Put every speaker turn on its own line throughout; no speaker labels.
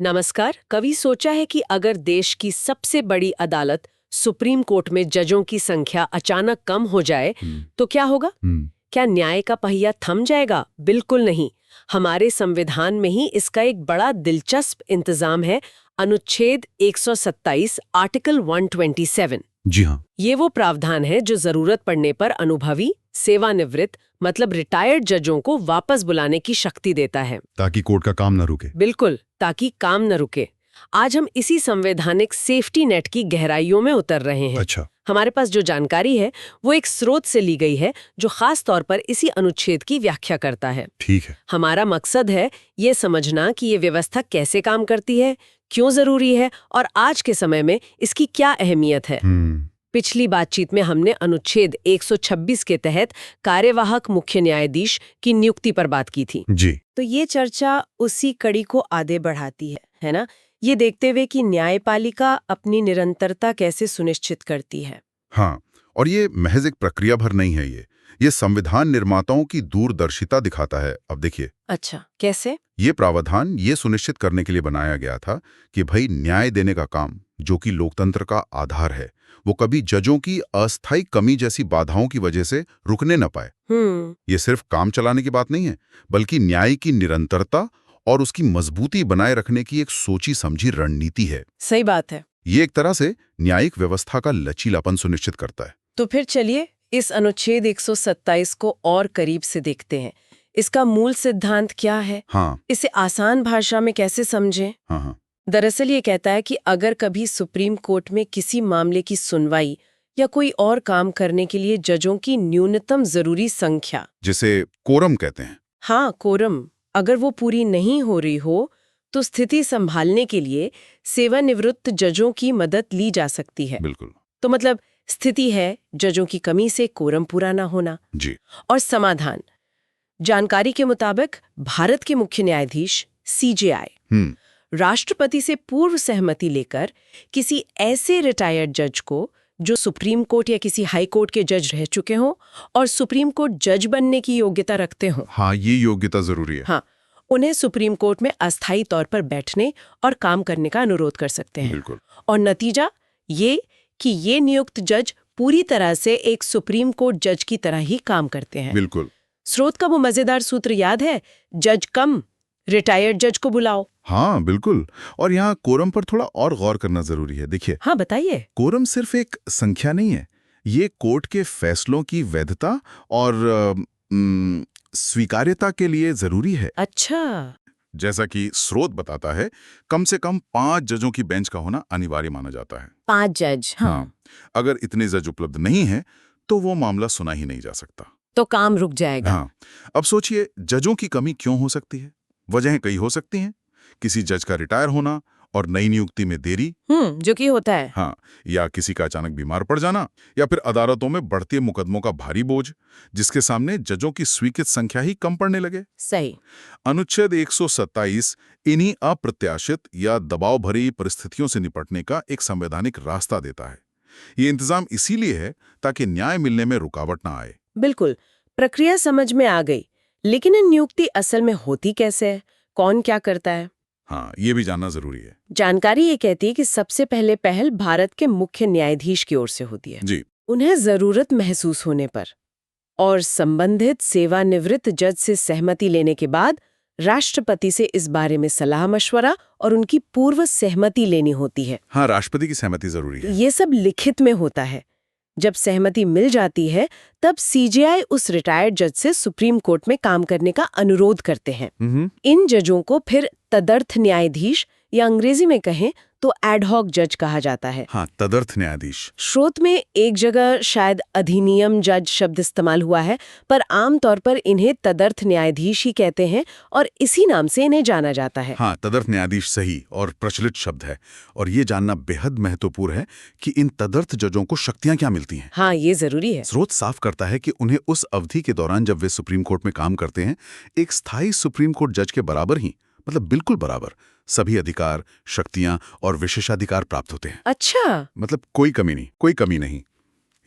नमस्कार। कभी सोचा है कि अगर देश की सबसे बड़ी अदालत सुप्रीम कोर्ट में जजों की संख्या अचानक कम हो जाए तो क्या होगा? क्या न्याय का पहिया थम जाएगा? बिल्कुल नहीं। हमारे संविधान में ही इसका एक बड़ा दिलचस्प इंतजाम है। अनुच्छेद 127 आर्टिकल 127।
जी हाँ।
ये वो प्रावधान है जो जरूरत पड़ने पर अनुभवी सेवानिवृत्त मतलब रिटायर्ड जजों को वापस बुलाने की शक्ति देता है,
ताकि कोर्ट का काम न रुके।
बिल्कुल, ताकि काम न रुके। आज हम इसी संवैधानिक सेफ्टी नेट की गहराइयों में उतर रहे हैं।
अच्छा।
हमारे पास जो जानकारी है वो एक स्रोत से ली गई है जो खास तौर पर इसी अनुच्छेद की व्याख्या करता है।
ठीक है।
हमारा मकसद है ये समझना कि ये व्यवस्था कैसे काम करती है, क्यों जरूरी है और आज के समय में इसकी क्या अहमियत है। पिछली बातचीत में हमने अनुच्छेद 126 के तहत कार्यवाहक मुख्य न्यायाधीश की नियुक्ति पर बात की थी।
जी।
तो ये चर्चा उसी कड़ी को आगे बढ़ाती है ना? ये देखते हुए कि न्यायपालिका अपनी निरंतरता कैसे सुनिश्चित करती है।
हाँ, और ये महज एक प्रक्रिया भर नहीं है। ये संविधान निर्माताओं की दूरदर्शिता दिखाता है। अब देखिए।
अच्छा, कैसे?
ये प्रावधान ये सुनिश्चित करने के लिए बनाया गया था कि भाई न्याय देने का काम, जो कि लोकतंत्र का आधार है, वो कभी जजों की अस्थायी कमी जैसी बाधाओं की वजह से रुकने न पाए। ये सिर्फ काम चलाने की बात नहीं है, बल्कि न्याय की निरंतरता और उसकी मजबूती बनाए रखने की एक सोची समझी रणनीति है।
सही बात है।
ये एक तरह से न्यायिक व्यवस्था का लचीलापन सुनिश्चित करता है।
तो फिर चलिए इस अनुच्छेद 127 को और करीब से देखते हैं। इसका मूल सिद्धांत क्या है?
हाँ।
इसे आसान भाषा में कैसे समझें?
हाँ।
दरअसल ये कहता है कि अगर कभी सुप्रीम कोर्ट में किसी मामले की सुनवाई या कोई और काम करने के लिए जजों की न्यूनतम जरूरी संख्या,
जिसे कोरम कहते हैं।
हाँ, कोरम, अगर वो पूरी नहीं हो रही हो तो स्थिति संभालने के लिए सेवानिवृत्त जजों की मदद ली जा सकती है।
बिल्कुल।
तो मतलब स्थिति है जजों की कमी से कोरम पूरा ना होना।
जी।
और समाधान, जानकारी के मुताबिक भारत के मुख्य न्यायाधीश CJI राष्ट्रपति से पूर्व सहमति लेकर किसी ऐसे रिटायर्ड जज को जो सुप्रीम कोर्ट या किसी हाई कोर्ट के जज रह चुके हों और सुप्रीम कोर्ट जज बनने की योग्यता रखते हों।
हाँ, ये योग्यता जरूरी है।
हाँ, उन्हें सुप्रीम कोर्ट में अस्थायी तौर पर बैठने और काम करने का अनुरोध कर सकते हैं।
बिल्कुल।
और नतीजा ये कि ये नियुक्त जज पूरी तरह से एक सुप्रीम कोर्ट जज की तरह ही काम करते हैं।
बिल्कुल।
स्रोत का वो मजेदार सूत्र याद है, जज कम, रिटायर्ड जज को बुलाओ।
हाँ बिल्कुल। और यहाँ कोरम पर थोड़ा और गौर करना जरूरी है। देखिए।
हाँ, बताइए।
कोरम सिर्फ एक संख्या नहीं है, ये कोर्ट के फैसलों की वैधता और स्वीकार्यता के लिए जरूरी है।
अच्छा।
जैसा कि स्रोत बताता है, कम से कम 5 जजों की बेंच का होना अनिवार्य माना जाता है।
5 जज। हाँ।
अगर इतने जज उपलब्ध नहीं है तो वो मामला सुना ही नहीं जा सकता,
तो काम रुक जाएगा।
हाँ। अब सोचिए, जजों की कमी क्यों हो सकती है? वजहें कई हो सकती हैं। किसी जज का रिटायर होना और नई नियुक्ति में देरी,
जो कि होता है।
हाँ, या किसी का अचानक बीमार पड़ जाना, या फिर अदालतों में बढ़ते मुकदमों का भारी बोझ, जिसके सामने जजों की स्वीकृत संख्या ही कम पड़ने लगे।
सही।
अनुच्छेद 127 इन्हीं अप्रत्याशित या दबाव भरी परिस्थितियों से निपटने का एक संवैधानिक रास्ता देता है। ये इंतजाम इसीलिए है ताकि न्याय मिलने में रुकावट ना आए।
बिल्कुल, प्रक्रिया समझ में आ गई, लेकिन ये नियुक्ति असल में होती कैसे है? कौन क्या करता है?
हाँ, ये भी जानना जरूरी है।
जानकारी ये कहती है कि सबसे पहले पहल भारत के मुख्य न्यायाधीश की ओर से होती है।
जी।
उन्हें जरूरत महसूस होने पर और संबंधित सेवानिवृत्त जज से सहमति लेने के बाद राष्ट्रपति से इस बारे में सलाह मशवरा और उनकी पूर्व सहमति लेनी होती है।
हाँ, राष्ट्रपति की सहमति जरूरी है।
ये सब लिखित में होता है। जब सहमति मिल जाती है तब CJI उस रिटायर्ड जज से सुप्रीम कोर्ट में काम करने का अनुरोध करते हैं। इन जजों को फिर तदर्थ न्यायाधीश या अंग्रेजी में कहें तो एडहॉक जज कहा जाता है।
हाँ, तदर्थ न्यायाधीश।
स्रोत में एक जगह शायद अधिनियम जज शब्द इस्तेमाल हुआ है, पर आमतौर पर इन्हें तदर्थ न्यायाधीश ही कहते हैं और इसी नाम से इन्हें जाना जाता है।
हाँ, तदर्थ न्यायाधीश सही और प्रचलित शब्द है। और ये जानना बेहद महत्वपूर्ण है कि इन तदर्थ जजों को शक्तियां क्या मिलती हैं।
हाँ, ये जरूरी है।
स्रोत साफ करता है कि उन्हें उस अवधि के दौरान जब वे सुप्रीम कोर्ट में काम करते हैं, एक स्थायी सुप्रीम कोर्ट जज के बराबर ही, मतलब बिल्कुल बराबर, सभी अधिकार, शक्तियां और विशेषाधिकार प्राप्त होते हैं।
अच्छा।
मतलब कोई कमी नहीं।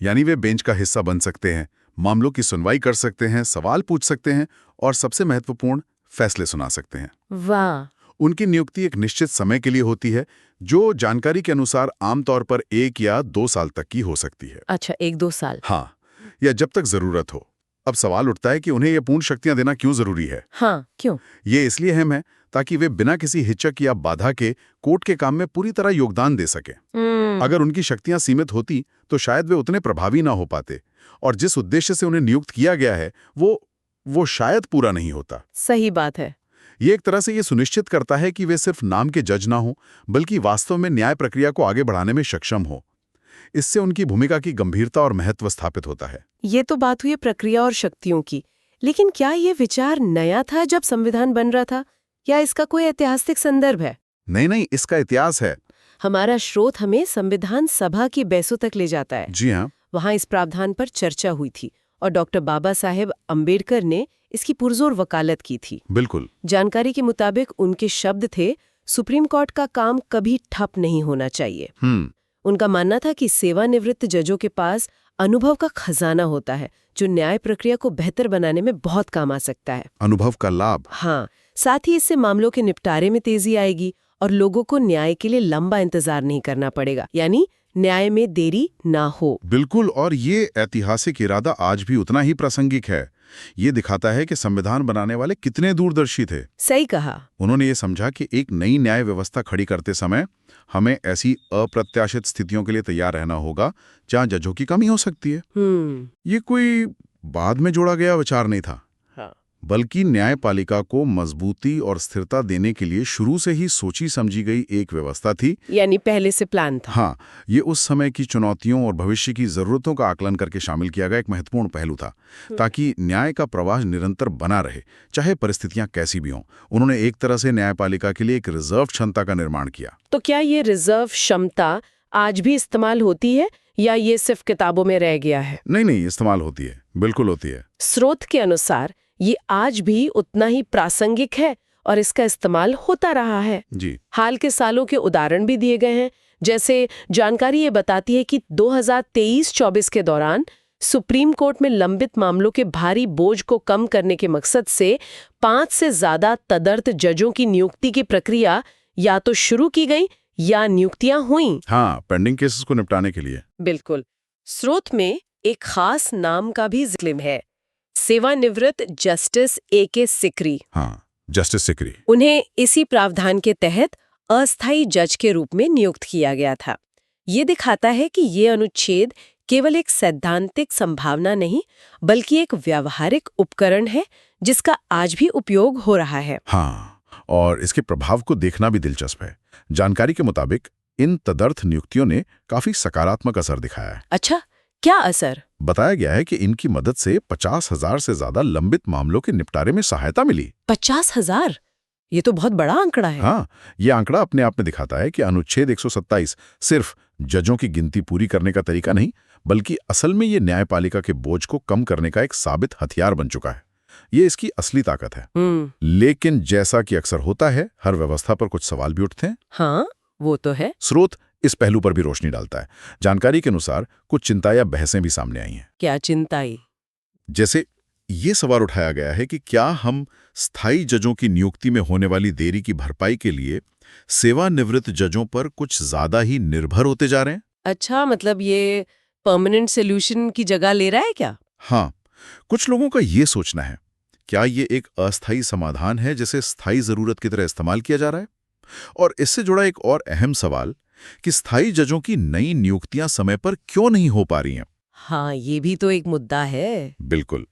यानी वे बेंच का हिस्सा बन सकते हैं, मामलों की सुनवाई कर सकते हैं, सवाल पूछ सकते हैं और सबसे महत्वपूर्ण, फैसले सुना सकते हैं।
वाह।
उनकी नियुक्ति एक निश्चित समय के लिए होती है, जो जानकारी के अनुसार आमतौर पर 1 या 2 साल तक की हो सकती है।
अच्छा, 1-2 साल।
हाँ, या जब तक जरूरत हो। अब सवाल उठता है कि उन्हें ये पूर्ण शक्तियां देना क्यों जरूरी है?
हाँ, क्यों?
ये इसलिए अहम है ताकि वे बिना किसी हिचक या बाधा के कोर्ट के काम में पूरी तरह योगदान दे सकें। अगर उनकी शक्तियां सीमित होती तो शायद वे उतने प्रभावी ना हो पाते, और जिस उद्देश्य से उन्हें नियुक्त किया गया है वो शायद पूरा नहीं होता।
सही बात है।
ये एक तरह से ये सुनिश्चित करता है कि वे सिर्फ नाम के जज ना हो, बल्कि वास्तव में न्याय प्रक्रिया को आगे बढ़ाने में सक्षम हो। इससे उनकी भूमिका की गंभीरता और महत्व स्थापित होता है।
ये तो बात हुई प्रक्रिया और शक्तियों की, लेकिन क्या ये विचार नया था जब संविधान बन रहा था, या इसका कोई ऐतिहासिक संदर्भ है?
नहीं, इसका इतिहास है।
हमारा स्रोत हमें संविधान सभा की बहसों तक ले जाता है।
जी हाँ।
वहाँ इस प्रावधान पर चर्चा हुई थी और डॉक्टर बाबा साहेब अम्बेडकर ने इसकी पुरजोर वकालत की थी।
बिल्कुल।
जानकारी के मुताबिक उनके शब्द थे, सुप्रीम कोर्ट का काम कभी ठप नहीं होना चाहिए। उनका मानना था कि सेवानिवृत्त जजों के पास अनुभव का खजाना होता है, जो न्याय प्रक्रिया को बेहतर बनाने में बहुत काम आ सकता है।
अनुभव का लाभ?
हाँ, साथ ही इससे मामलों के निपटारे में तेजी आएगी और लोगों को न्याय के लिए लंबा इंतजार नहीं करना पड़ेगा, यानी न्याय में देरी ना हो।
बिल्कुल, और ये ऐतिहासिक इरादा आज भी उतना ही प्रासंगिक है। ये दिखाता है कि संविधान बनाने वाले कितने दूरदर्शी थे।
सही कहा।
उन्होंने ये समझा कि एक नई न्याय व्यवस्था खड़ी करते समय हमें ऐसी अप्रत्याशित स्थितियों के लिए तैयार रहना होगा जहां जजों की कमी हो सकती है। ये कोई बाद में जोड़ा गया विचार नहीं था, बल्कि न्यायपालिका को मजबूती और स्थिरता देने के लिए शुरू से ही सोची समझी गई एक व्यवस्था थी।
यानी पहले से प्लान था।
हाँ, ये उस समय की चुनौतियों और भविष्य की जरूरतों का आकलन करके शामिल किया गया एक महत्वपूर्ण पहलू था, ताकि न्याय का प्रवाह निरंतर बना रहे, चाहे परिस्थितियां कैसी भी हों। उन्होंने एक तरह से न्यायपालिका के लिए एक रिजर्व क्षमता का निर्माण किया।
तो क्या ये रिजर्व क्षमता आज भी इस्तेमाल होती है, या ये सिर्फ किताबों में रह गया है?
नहीं, इस्तेमाल होती है, बिल्कुल होती है।
स्रोत के अनुसार ये आज भी उतना ही प्रासंगिक है और इसका इस्तेमाल होता रहा है।
जी।
हाल के सालों के उदाहरण भी दिए गए हैं। जैसे जानकारी ये बताती है कि 2023-24 के दौरान सुप्रीम कोर्ट में लंबित मामलों के भारी बोझ को कम करने के मकसद से 5 से ज्यादा तदर्थ जजों की नियुक्ति की प्रक्रिया या तो शुरू की गई या नियुक्तियां हुई।
हाँ, पेंडिंग केसेस को निपटाने के लिए।
बिल्कुल। स्रोत में एक खास नाम का भी जिक्र है, सेवानिवृत्त जस्टिस A.K. सिकरी।
हाँ, जस्टिस सिकरी।
उन्हें इसी प्रावधान के तहत अस्थायी जज के रूप में नियुक्त किया गया था। ये दिखाता है कि ये अनुच्छेद केवल एक सैद्धांतिक संभावना नहीं, बल्कि एक व्यावहारिक उपकरण है जिसका आज भी उपयोग हो रहा है।
हाँ, और इसके प्रभाव को देखना भी दिलचस्प है। जानकारी के मुताबिक इन तदर्थ नियुक्तियों ने काफी सकारात्मक असर दिखाया है।
अच्छा, क्या असर?
बताया गया है कि इनकी मदद से 50,000 से ज्यादा लंबित मामलों के निपटारे में सहायता मिली।
50,000? ये तो बहुत बड़ा आंकड़ा है।
हाँ, ये आंकड़ा अपने आप में दिखाता है कि अनुच्छेद 127 सिर्फ जजों की गिनती पूरी करने का तरीका नहीं, बल्कि असल में ये न्यायपालिका के बोझ को कम करने का एक साबित हथियार बन चुका है। ये इसकी असली ताकत है। लेकिन जैसा कि अक्सर होता है, हर व्यवस्था पर कुछ सवाल भी उठते हैं।
हाँ, वो तो है।
स्रोत इस पहलू पर भी रोशनी डालता है। जानकारी के अनुसार कुछ चिंता या बहसें भी सामने आई हैं।
क्या चिंताएं?
जैसे ये सवाल उठाया गया है कि क्या हम स्थायी जजों की नियुक्ति में होने वाली देरी की भरपाई के लिए सेवानिवृत्त जजों पर कुछ ज्यादा ही निर्भर होते जा रहे हैं?
अच्छा, मतलब ये परमानेंट सॉल्यूशन की जगह ले रहा है क्या?
हाँ, कुछ लोगों का ये सोचना है, क्या ये एक अस्थायी समाधान है जिसे स्थायी जरूरत की तरह इस्तेमाल किया जा रहा है? और इससे जुड़ा एक और अहम सवाल कि स्थायी जजों की नई नियुक्तियां समय पर क्यों नहीं हो पा रही हैं?
हाँ, ये भी तो एक मुद्दा है।
बिल्कुल,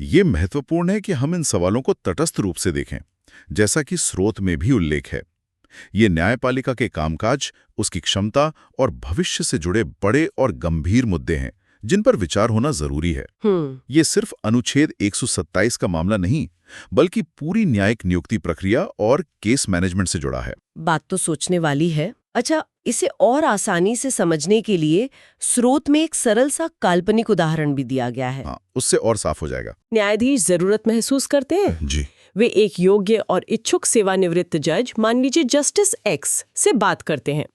ये महत्वपूर्ण है कि हम इन सवालों को तटस्थ रूप से देखें। जैसा कि स्रोत में भी उल्लेख है, ये न्यायपालिका के कामकाज, उसकी क्षमता और भविष्य से जुड़े बड़े और गंभीर मुद्दे हैं जिन पर विचार होना जरूरी है। ये सिर्फ अनुच्छेद 127 का मामला नहीं, बल्कि पूरी न्यायिक नियुक्ति प्रक्रिया और केस मैनेजमेंट से जुड़ा है।
बात तो सोचने वाली है। अच्छा, इसे और आसानी से समझने के लिए स्रोत में एक सरल सा काल्पनिक उदाहरण भी दिया गया है।
हाँ, उससे और साफ हो जाएगा।
न्यायाधीश जरूरत महसूस करते हैं
जी।
वे एक योग्य और इच्छुक सेवानिवृत्त जज, मान लीजिए जस्टिस X, से बात करते हैं।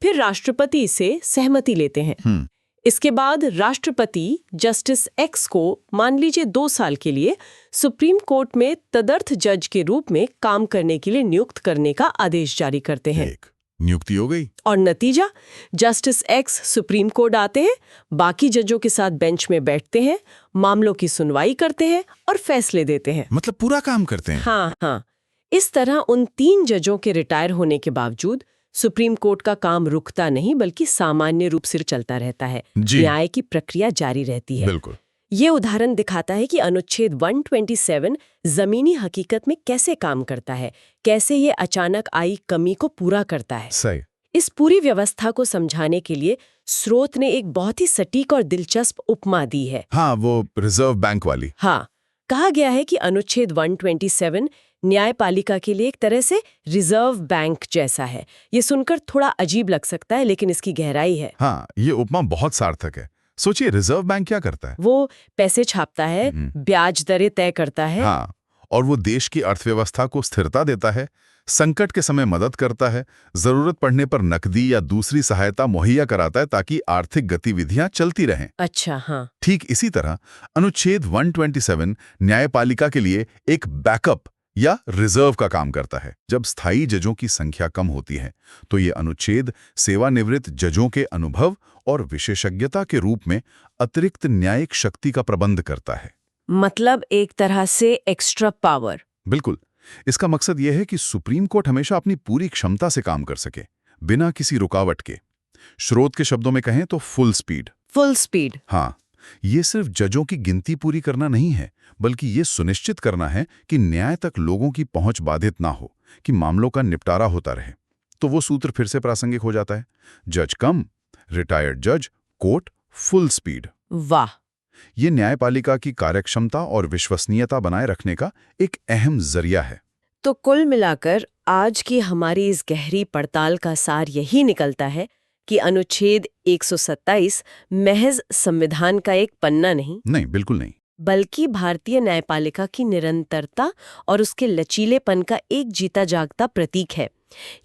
फिर राष्ट्रपति से सहमति लेते हैं। इसके बाद राष्ट्रपति जस्टिस एक्स को मान लीजिए 2 साल के लिए सुप्रीम कोर्ट में तदर्थ जज के रूप में काम करने के लिए नियुक्त करने का आदेश जारी करते हैं।
एक नियुक्ति हो गई
और नतीजा, जस्टिस एक्स सुप्रीम कोर्ट आते हैं, बाकी जजों के साथ बेंच में बैठते हैं, मामलों की सुनवाई करते हैं और फैसले देते हैं।
मतलब पूरा काम करते हैं।
हाँ। इस तरह उन 3 जजों के रिटायर होने के बावजूद सुप्रीम कोर्ट का काम रुकता नहीं, बल्कि सामान्य रूप से चलता रहता है। न्याय की प्रक्रिया जारी रहती है।
बिल्कुल।
ये उदाहरण दिखाता है कि अनुच्छेद 127 जमीनी हकीकत में कैसे काम करता है, कैसे ये अचानक आई कमी को पूरा करता है।
सही।
इस पूरी व्यवस्था को समझाने के लिए स्रोत ने एक बहुत ही सटीक और दिलचस्प उपमा दी है।
हाँ, वो रिजर्व बैंक वाली।
हाँ, कहा गया है कि अनुच्छेद 127 न्यायपालिका के लिए एक तरह से रिजर्व बैंक जैसा है। ये सुनकर थोड़ा अजीब लग सकता है, लेकिन इसकी गहराई है।
हाँ, ये उपमा बहुत सार्थक है। सोचिए, रिजर्व बैंक क्या करता है?
वो पैसे छापता है, ब्याज दरें तय करता है।
हाँ, और वो देश की अर्थव्यवस्था को स्थिरता देता है, संकट के समय मदद करता है, जरूरत पड़ने पर नकदी या दूसरी सहायता मुहैया कराता है ताकि आर्थिक गतिविधियां चलती रहें।
अच्छा, हाँ।
ठीक इसी तरह अनुच्छेद 127 न्यायपालिका के लिए एक बैकअप या रिजर्व का काम करता है। जब स्थायी जजों की संख्या कम होती है तो ये अनुच्छेद सेवानिवृत्त जजों के अनुभव और विशेषज्ञता के रूप में अतिरिक्त न्यायिक शक्ति का प्रबंध करता है।
मतलब एक तरह से एक्स्ट्रा पावर।
बिल्कुल। इसका मकसद यह है कि सुप्रीम कोर्ट हमेशा अपनी पूरी क्षमता से काम कर सके, बिना किसी रुकावट के। स्रोत के शब्दों में कहें तो फुल स्पीड।
Full speed.
हाँ, ये सिर्फ जजों की गिनती पूरी करना नहीं है, बल्कि ये सुनिश्चित करना है कि न्याय तक लोगों की पहुंच बाधित ना हो, कि मामलों का निपटारा होता रहे। तो वो सूत्र फिर से प्रासंगिक हो जाता है। जज कम, रिटायर्ड जज, कोर्ट फुल स्पीड।
वाह।
ये न्यायपालिका की कार्यक्षमता और विश्वसनीयता बनाए रखने का एक अहम जरिया है।
तो कुल मिलाकर आज की हमारी इस गहरी पड़ताल का सार यही निकलता है कि अनुच्छेद 127 महज संविधान का एक पन्ना नहीं,
बिल्कुल नहीं,
बल्कि भारतीय न्यायपालिका की निरंतरता और उसके लचीलेपन का एक जीता जागता प्रतीक है।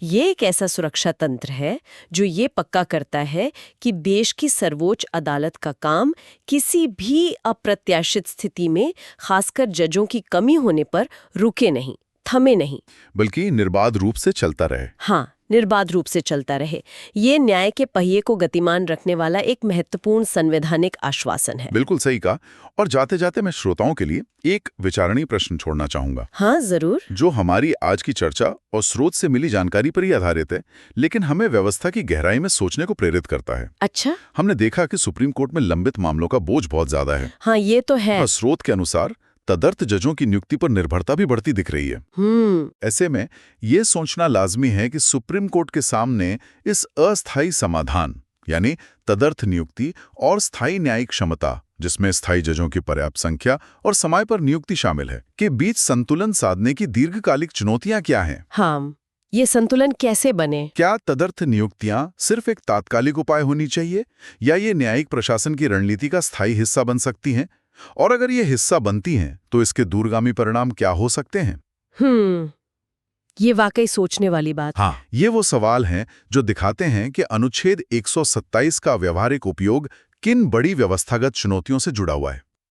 ये एक ऐसा सुरक्षा तंत्र है जो ये पक्का करता है कि देश की सर्वोच्च अदालत का काम किसी भी अप्रत्याशित स्थिति में, खासकर जजों की कमी होने पर, रुके नहीं, थमे नहीं,
बल्कि निर्बाध रूप से चलता रहे।
हाँ, निर्बाध रूप से चलता रहे। ये न्याय के पहिए को गतिमान रखने वाला एक महत्वपूर्ण संवैधानिक आश्वासन है।
बिल्कुल सही कहा। और जाते जाते मैं श्रोताओं के लिए एक विचारणीय प्रश्न छोड़ना चाहूंगा।
हाँ, जरूर।
जो हमारी आज की चर्चा और स्रोत से मिली जानकारी पर ही आधारित है, लेकिन हमें व्यवस्था की गहराई में सोचने को प्रेरित करता है।
अच्छा। हमने
देखा कि सुप्रीम कोर्ट में लंबित मामलों का बोझ बहुत ज्यादा है।
हाँ, ये तो है।
स्रोत के अनुसार तदर्थ जजों की नियुक्ति पर निर्भरता भी बढ़ती दिख रही है। ऐसे में ये सोचना लाजमी है कि सुप्रीम कोर्ट के सामने इस अस्थायी समाधान, यानी तदर्थ नियुक्ति और स्थायी न्यायिक क्षमता, जिसमें स्थायी जजों की पर्याप्त संख्या और समय पर नियुक्ति शामिल है, के बीच संतुलन साधने की दीर्घकालिक चुनौतियां क्या हैं?
हाँ, ये संतुलन कैसे बने?
क्या तदर्थ नियुक्तियां सिर्फ एक तात्कालिक उपाय होनी चाहिए, या ये न्यायिक प्रशासन की रणनीति का स्थायी हिस्सा बन सकती हैं? और अगर ये हिस्सा बनती हैं, तो इसके दूरगामी परिणाम क्या हो सकते हैं?
ये वाकई सोचने वाली बात।
हाँ, ये वो सवाल हैं जो दिखाते हैं कि अनुच्छेद 127 का व्यवहारिक उपयोग किन बड़ी व्यवस्थागत चुनौतियों से जुड़ा हुआ है।